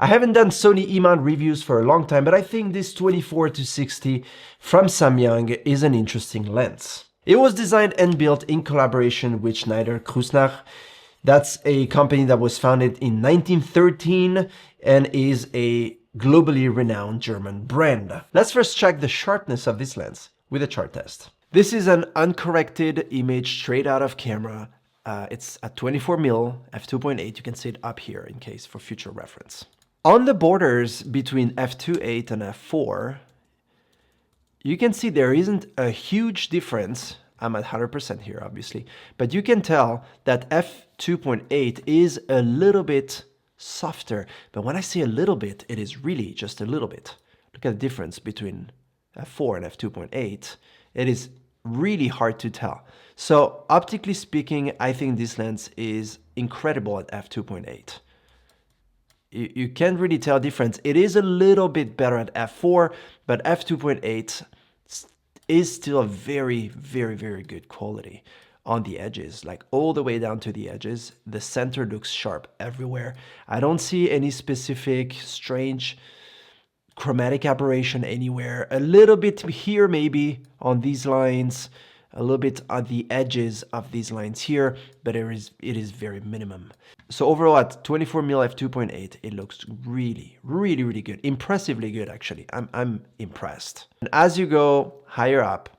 I haven't done Sony E-mount reviews for a long time, but I think this 24-60 from Samyang is an interesting lens. It was designed and built in collaboration with Schneider-Kreuznach. That's a company that was founded in 1913 and is a globally renowned German brand. Let's first check the sharpness of this lens with a chart test. This is an uncorrected image straight out of camera. It's at 24mm f2.8. You can see it up here in case for future reference. On the borders between f2.8 and f4, you can see there isn't a huge difference. I'm at 100% here, obviously, but you can tell that f2.8 is a little bit softer. But when I say a little bit, it is really just a little bit. Look at the difference between f4 and f2.8. It is really hard to tell. So optically speaking, I think this lens is incredible at f2.8. You can't really tell difference. It is a little bit better at f4, but f2.8 is still a very, very, very good quality on the edges, like all the way down to the edges. The center looks sharp everywhere. I don't see any specific strange chromatic aberration anywhere. A little bit here maybe on these lines, a little bit on the edges of these lines here, but it is very minimum. So overall at 24mm f2.8, it looks really, really, really good. Impressively good, actually. I'm impressed. And as you go higher up,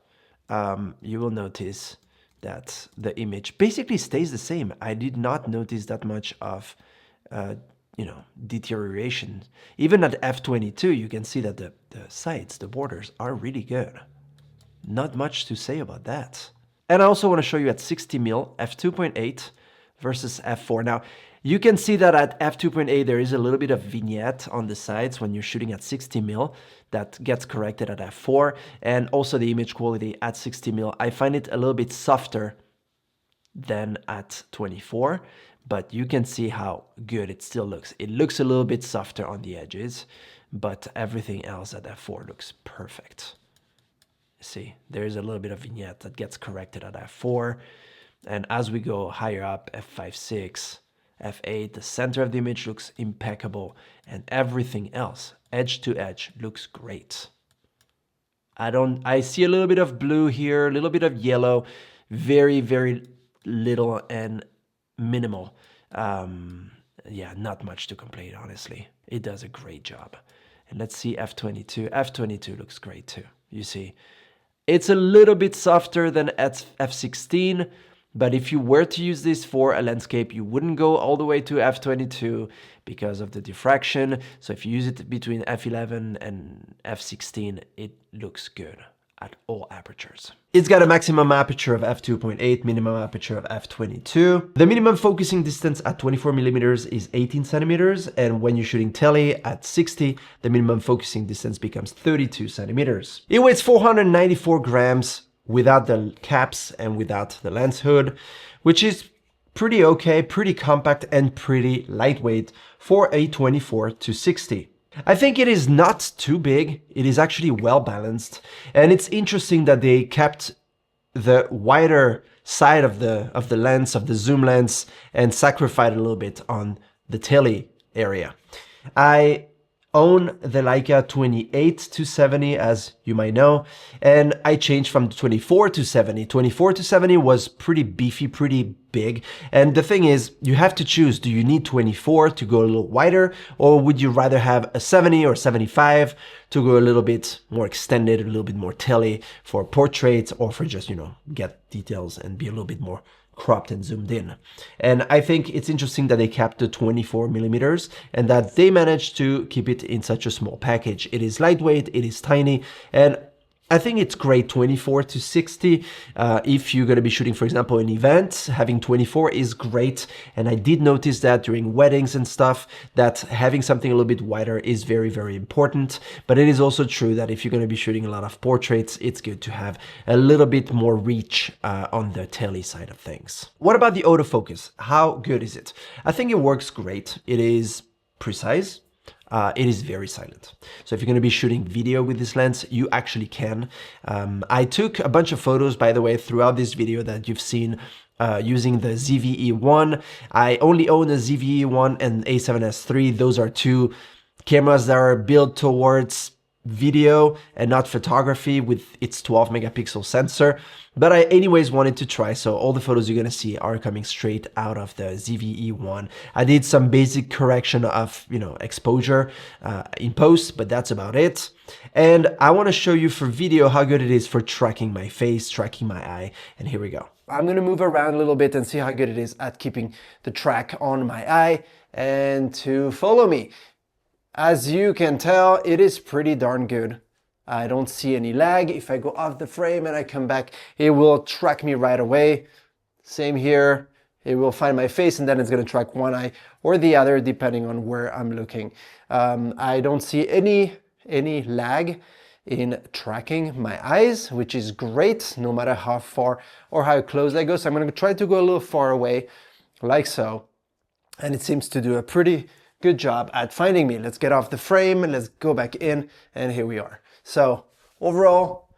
you will notice that the image basically stays the same. I did not notice that much of deterioration. Even at f22, you can see that the sides, the borders are really good. Not much to say about that. And I also want to show you at 60mm f2.8 versus f4. Now, you can see that at f2.8 there is a little bit of vignette on the sides when you're shooting at 60mm that gets corrected at f4, and also the image quality at 60mm. I find it a little bit softer than at 24, but you can see how good it still looks. It looks a little bit softer on the edges, but everything else at f4 looks perfect. See, there's a little bit of vignette that gets corrected at f4, and as we go higher up, f5, 6, f8, the center of the image looks impeccable, and everything else, edge to edge, looks great. I see a little bit of blue here, a little bit of yellow, very, very little and minimal. Yeah, not much to complain, honestly. It does a great job. And let's see f22. f22 looks great too. You see, it's a little bit softer than at f16, but if you were to use this for a landscape, you wouldn't go all the way to f22 because of the diffraction. So if you use it between f11 and f16, it looks good at all apertures. It's got a maximum aperture of f2.8, minimum aperture of f22. The minimum focusing distance at 24mm is 18 centimeters, and when you're shooting tele at 60, the minimum focusing distance becomes 32 centimeters. It weighs 494 grams without the caps and without the lens hood, which is pretty okay, pretty compact and pretty lightweight for a 24-60. I think it is not too big. It is actually well balanced, and it's interesting that they kept the wider side of the lens, of the zoom lens, and sacrificed a little bit on the tele area. I own the Leica 28-70, as you might know, and I changed from 24-70. 24-70 was pretty beefy, pretty big, and the thing is, you have to choose. Do you need 24 to go a little wider, or would you rather have a 70 or 75 to go a little bit more extended, a little bit more tele for portraits, or for just, get details and be a little bit more cropped and zoomed in? And I think it's interesting that they kept the 24mm and that they managed to keep it in such a small package. It is lightweight, it is tiny, and I think it's great 24-60. If you're going to be shooting, for example, an event, having 24 is great. And I did notice that during weddings and stuff, that having something a little bit wider is very, very important. But it is also true that if you're going to be shooting a lot of portraits, it's good to have a little bit more reach on the tele side of things. What about the autofocus? How good is it? I think it works great. It is precise. It is very silent. So if you're going to be shooting video with this lens, you actually can. I took a bunch of photos, by the way, throughout this video that you've seen using the ZV-E1. I only own a ZV-E1 and A7S III. Those are two cameras that are built towards video and not photography with its 12 megapixel sensor, but I anyways wanted to try, so all the photos you're gonna see are coming straight out of the ZV-E1. I did some basic correction of, you know, exposure in post, but that's about it. And I want to show you for video how good it is for tracking my face, tracking my eye, and here we go. I'm gonna move around a little bit and see how good it is at keeping the track on my eye and to follow me. As you can tell, it is pretty darn good. I don't see any lag. If I go off the frame and I come back, it will track me right away. Same here. It will find my face and then it's going to track one eye or the other depending on where I'm looking. I don't see any lag in tracking my eyes, which is great no matter how far or how close I go. So I'm going to try to go a little far away like so. And it seems to do a pretty good job at finding me. Let's get off the frame and let's go back in, and here we are. So overall,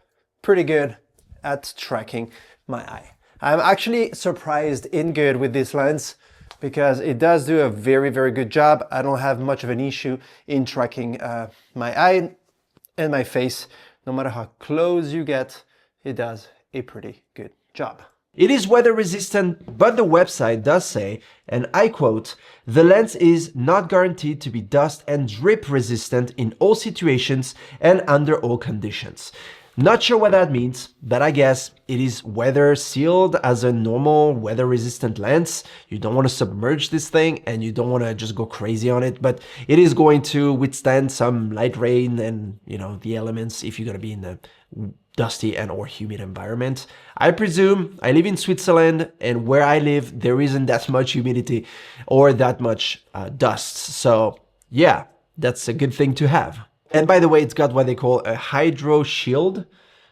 pretty good at tracking my eye. I'm actually surprised in good with this lens because it does do a very, very good job. I don't have much of an issue in tracking my eye and my face. No matter how close you get, it does a pretty good job. It is weather resistant, but the website does say, and I quote, "The lens is not guaranteed to be dust and drip resistant in all situations and under all conditions." Not sure what that means, but I guess it is weather sealed as a normal weather resistant lens. You don't want to submerge this thing and you don't want to just go crazy on it, but it is going to withstand some light rain and, you know, the elements if you're going to be in a dusty and or humid environment. I presume I live in Switzerland, and where I live, there isn't that much humidity or that much dust. So yeah, that's a good thing to have. And by the way, it's got what they call a hydro shield,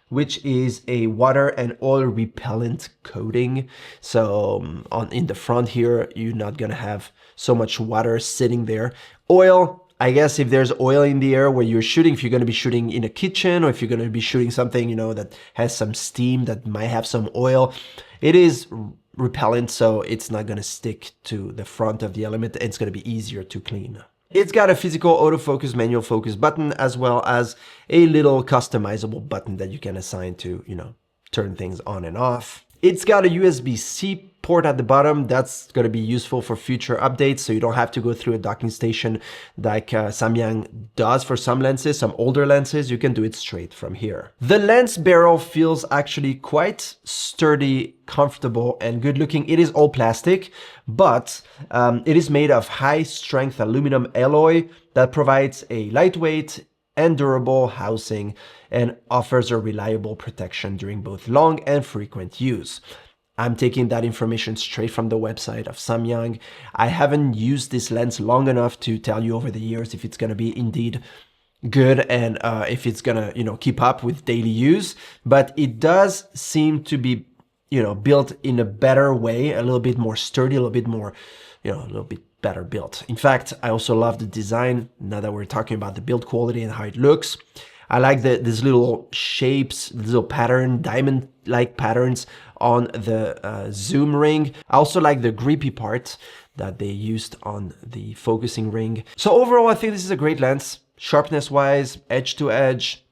which is a water and oil repellent coating. So in the front here, you're not gonna have so much water sitting there. Oil, I guess if there's oil in the air where you're shooting, if you're going to be shooting in a kitchen or if you're going to be shooting something, you know, that has some steam that might have some oil, it is repellent, so it's not going to stick to the front of the element. It's going to be easier to clean. It's got a physical autofocus manual focus button as well as a little customizable button that you can assign to, you know, turn things on and off. It's got a USB-C port at the bottom. That's going to be useful for future updates, so you don't have to go through a docking station like Samyang does for some lenses, some older lenses. You can do it straight from here. The lens barrel feels actually quite sturdy, comfortable, and good looking. It is all plastic, but it is made of high-strength aluminum alloy that provides a lightweight and durable housing and offers a reliable protection during both long and frequent use. I'm taking that information straight from the website of Samyang. I haven't used this lens long enough to tell you over the years if it's going to be indeed good and if it's going to, you know, keep up with daily use, but it does seem to be, you know, built in a better way, a little bit more sturdy, a little bit more, you know, a little bit better built. In fact, I also love the design. Now that we're talking about the build quality and how it looks, I like these little shapes, little pattern, diamond-like patterns on the zoom ring. I also like the grippy part that they used on the focusing ring. So overall, I think this is a great lens. Sharpness-wise, edge to edge,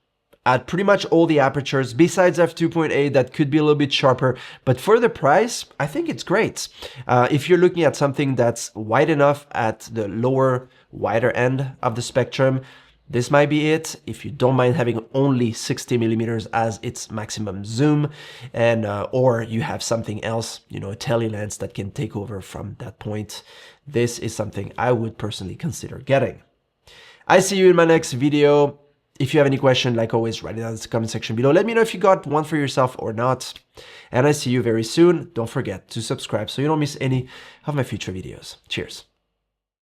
at pretty much all the apertures, besides f2.8 that could be a little bit sharper, but for the price, I think it's great. If you're looking at something that's wide enough at the lower, wider end of the spectrum, this might be it. If you don't mind having only 60 millimeters as its maximum zoom, and or you have something else, you know, a tele lens that can take over from that point, this is something I would personally consider getting. I see you in my next video. If you have any question, like always, write it down in the comment section below. Let me know if you got one for yourself or not. And I see you very soon. Don't forget to subscribe so you don't miss any of my future videos. Cheers.